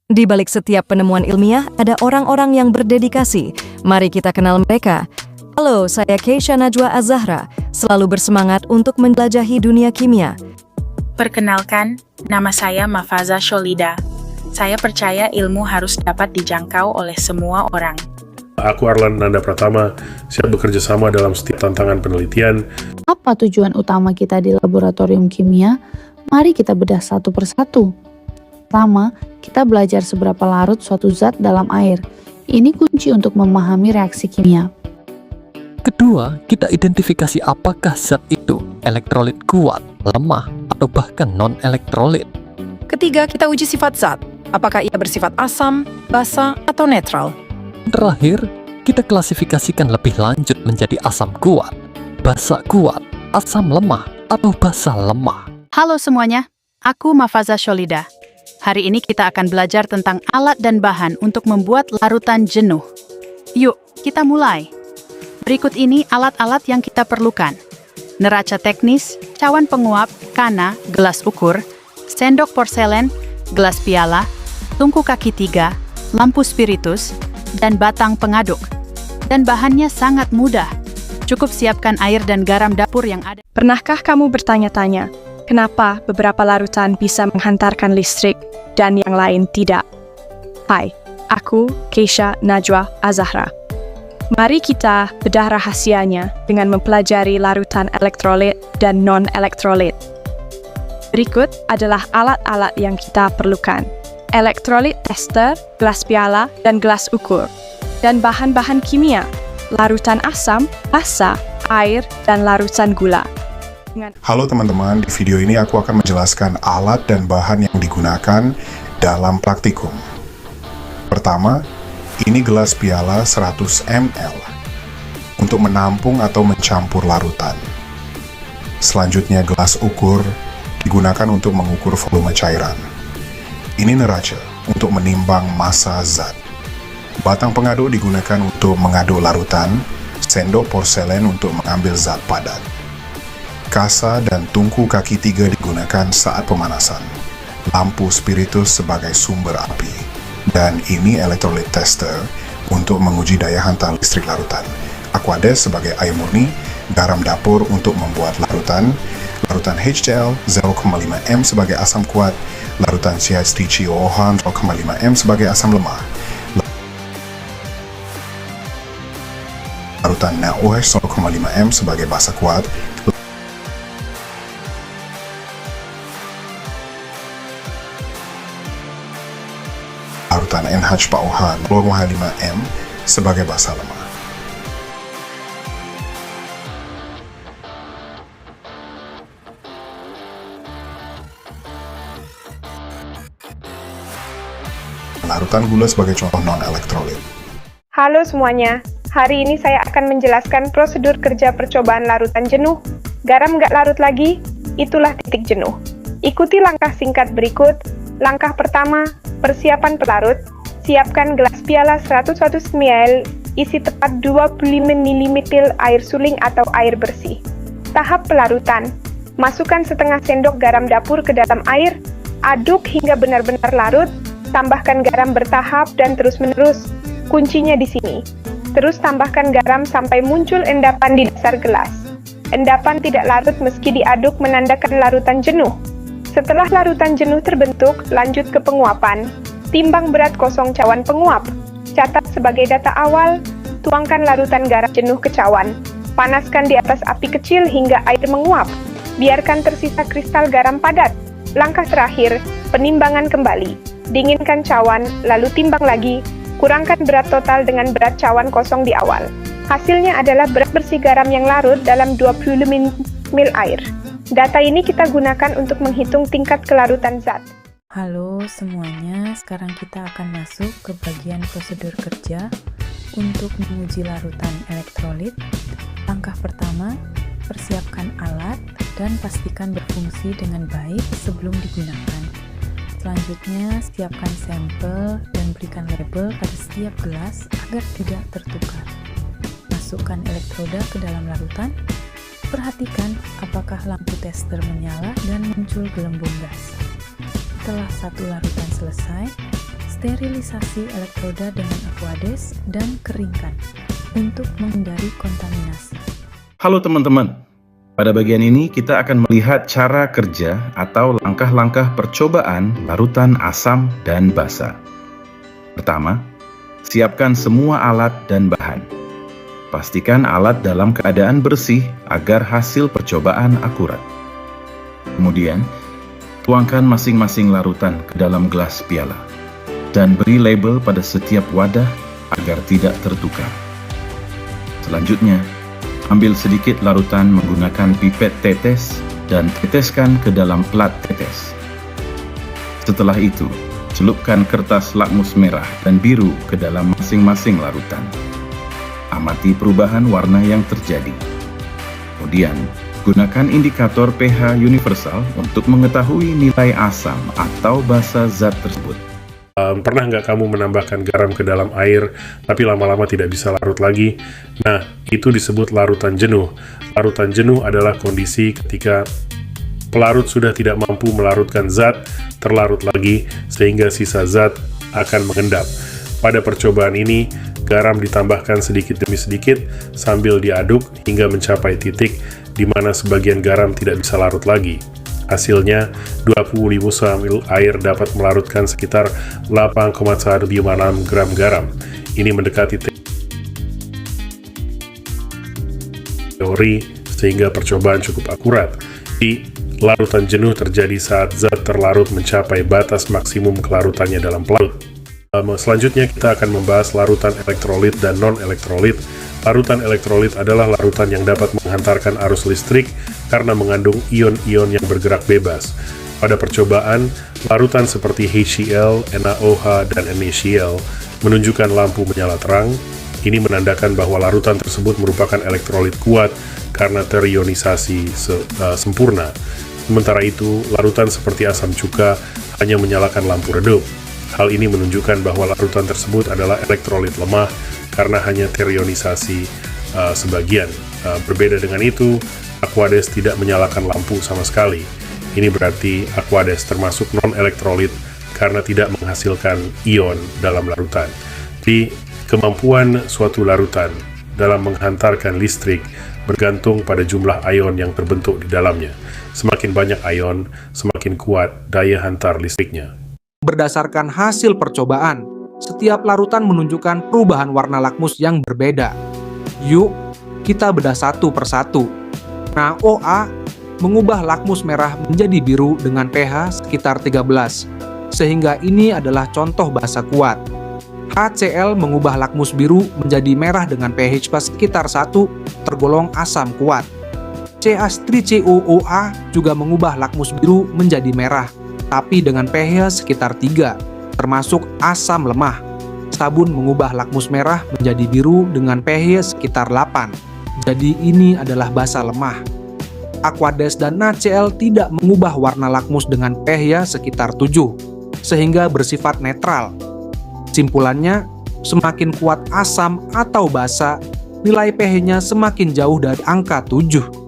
Di balik setiap penemuan ilmiah, ada orang-orang yang berdedikasi. Mari kita kenal mereka. Halo, saya Keisha Najwa Az-Zahra, selalu bersemangat untuk menjelajahi dunia kimia. Perkenalkan, nama saya Mafaza Sholida. Saya percaya ilmu harus dapat dijangkau oleh semua orang. Aku Arlan Nanda Pratama, siap bekerja sama dalam setiap tantangan penelitian. Apa tujuan utama kita di laboratorium kimia? Mari kita bedah satu persatu. Pertama, kita belajar seberapa larut suatu zat dalam air. Ini kunci untuk memahami reaksi kimia. Kedua, kita identifikasi apakah zat itu elektrolit kuat, lemah, atau bahkan non-elektrolit. Ketiga, kita uji sifat zat. Apakah ia bersifat asam, basa, atau netral? Terakhir, kita klasifikasikan lebih lanjut menjadi asam kuat, basa kuat, asam lemah, atau basa lemah. Halo semuanya, aku Mafaza Sholida. Hari ini kita akan belajar tentang alat dan bahan untuk membuat larutan jenuh. Yuk, kita mulai. Berikut ini alat-alat yang kita perlukan. Neraca teknis, cawan penguap, kana, gelas ukur, sendok porselen, gelas piala, tungku kaki 3, lampu spiritus, dan batang pengaduk. Dan bahannya sangat mudah. Cukup siapkan air dan garam dapur yang ada. Pernahkah kamu bertanya-tanya, kenapa beberapa larutan bisa menghantarkan listrik dan yang lain tidak? Hai, aku Keisha Najwa Az-Zahra. Mari kita bedah rahasianya dengan mempelajari larutan elektrolit dan non-elektrolit. Berikut adalah alat-alat yang kita perlukan. Elektrolit tester, gelas piala, dan gelas ukur. Dan bahan-bahan kimia, larutan asam, basa, air, dan larutan gula. Halo teman-teman, di video ini aku akan menjelaskan alat dan bahan yang digunakan dalam praktikum. Pertama, ini gelas piala 100 ml untuk menampung atau mencampur larutan. Selanjutnya gelas ukur digunakan untuk mengukur volume cairan. Ini neraca untuk menimbang massa zat. Batang pengaduk digunakan untuk mengaduk larutan, sendok porselen untuk mengambil zat padat. Kasa dan tungku kaki 3 digunakan saat pemanasan. Lampu spiritus sebagai sumber api. Dan ini elektrolit tester untuk menguji daya hantar listrik larutan. Aquades sebagai air murni, garam dapur untuk membuat larutan, larutan HCl 0,5 m sebagai asam kuat, larutan CH3COOH 0,5 m sebagai asam lemah, larutan NaOH 0,5 m sebagai basa kuat, larutan NH4OH 0,5 m sebagai basa lemah. Larutan gula sebagai contoh non-elektrolit. Halo semuanya, hari ini saya akan menjelaskan prosedur kerja percobaan larutan jenuh. Garam nggak larut lagi, itulah titik jenuh. Ikuti langkah singkat berikut. Langkah pertama, persiapan pelarut. Siapkan gelas piala 100 ml, isi tepat 25 ml air suling atau air bersih. Tahap pelarutan. Masukkan setengah sendok garam dapur ke dalam air, aduk hingga benar-benar larut. Tambahkan garam bertahap dan terus-menerus. Kuncinya di sini. Terus tambahkan garam sampai muncul endapan di dasar gelas. Endapan tidak larut meski diaduk menandakan larutan jenuh. Setelah larutan jenuh terbentuk, lanjut ke penguapan. Timbang berat kosong cawan penguap. Catat sebagai data awal, tuangkan larutan garam jenuh ke cawan. Panaskan di atas api kecil hingga air menguap. Biarkan tersisa kristal garam padat. Langkah terakhir, penimbangan kembali. Dinginkan cawan, lalu timbang lagi. Kurangkan berat total dengan berat cawan kosong di awal. Hasilnya adalah berat bersih garam yang larut dalam 20 ml air. Data ini kita gunakan untuk menghitung tingkat kelarutan zat. Halo semuanya, sekarang kita akan masuk ke bagian prosedur kerja untuk menguji larutan elektrolit. Langkah pertama, persiapkan alat dan pastikan berfungsi dengan baik sebelum digunakan. Selanjutnya, siapkan sampel dan berikan label pada setiap gelas agar tidak tertukar. Masukkan elektroda ke dalam larutan. Perhatikan apakah lampu tester menyala dan muncul gelembung gas. Setelah satu larutan selesai, sterilisasi elektroda dengan Aquades dan keringkan untuk menghindari kontaminasi. Halo teman-teman, pada bagian ini kita akan melihat cara kerja atau langkah-langkah percobaan larutan asam dan basa. Pertama, siapkan semua alat dan bahan. Pastikan alat dalam keadaan bersih agar hasil percobaan akurat. Kemudian, tuangkan masing-masing larutan ke dalam gelas piala dan beri label pada setiap wadah agar tidak tertukar. Selanjutnya, ambil sedikit larutan menggunakan pipet tetes dan teteskan ke dalam plat tetes. Setelah itu, celupkan kertas lakmus merah dan biru ke dalam masing-masing larutan. Amati perubahan warna yang terjadi. Kemudian, gunakan indikator pH universal untuk mengetahui nilai asam atau basa zat tersebut. Pernah nggak kamu menambahkan garam ke dalam air, tapi lama-lama tidak bisa larut lagi? Nah, itu disebut larutan jenuh. Larutan jenuh adalah kondisi ketika pelarut sudah tidak mampu melarutkan zat terlarut lagi, sehingga sisa zat akan mengendap. Pada percobaan ini, garam ditambahkan sedikit demi sedikit sambil diaduk hingga mencapai titik di mana sebagian garam tidak bisa larut lagi. Hasilnya, 25 ml air dapat melarutkan sekitar 8,156 gram garam. Ini mendekati teori sehingga percobaan cukup akurat. Di larutan jenuh terjadi saat zat terlarut mencapai batas maksimum kelarutannya dalam pelarut. Selanjutnya kita akan membahas larutan elektrolit dan non-elektrolit. Larutan elektrolit adalah larutan yang dapat menghantarkan arus listrik karena mengandung ion-ion yang bergerak bebas. Pada percobaan, larutan seperti HCl, NaOH, dan NaCl menunjukkan lampu menyala terang. Ini menandakan bahwa larutan tersebut merupakan elektrolit kuat karena terionisasi sempurna. Sementara itu, larutan seperti asam cuka hanya menyalakan lampu redup. Hal ini menunjukkan bahwa larutan tersebut adalah elektrolit lemah karena hanya terionisasi sebagian. Berbeda dengan itu, Aquades tidak menyalakan lampu sama sekali. Ini berarti Aquades termasuk non-elektrolit karena tidak menghasilkan ion dalam larutan. Jadi, kemampuan suatu larutan dalam menghantarkan listrik bergantung pada jumlah ion yang terbentuk di dalamnya. Semakin banyak ion, semakin kuat daya hantar listriknya. Berdasarkan hasil percobaan, setiap larutan menunjukkan perubahan warna lakmus yang berbeda. Yuk, kita bedah satu persatu. NaOA mengubah lakmus merah menjadi biru dengan pH sekitar 13, sehingga ini adalah contoh basa kuat. HCl mengubah lakmus biru menjadi merah dengan pH sekitar 1, tergolong asam kuat. CH3COOA juga mengubah lakmus biru menjadi merah, tapi dengan pH sekitar 3, termasuk asam lemah. Sabun mengubah lakmus merah menjadi biru dengan pH sekitar 8, jadi ini adalah basa lemah. Aquades dan NaCl tidak mengubah warna lakmus dengan pH sekitar 7, sehingga bersifat netral. Simpulannya, semakin kuat asam atau basa, nilai pH-nya semakin jauh dari angka 7.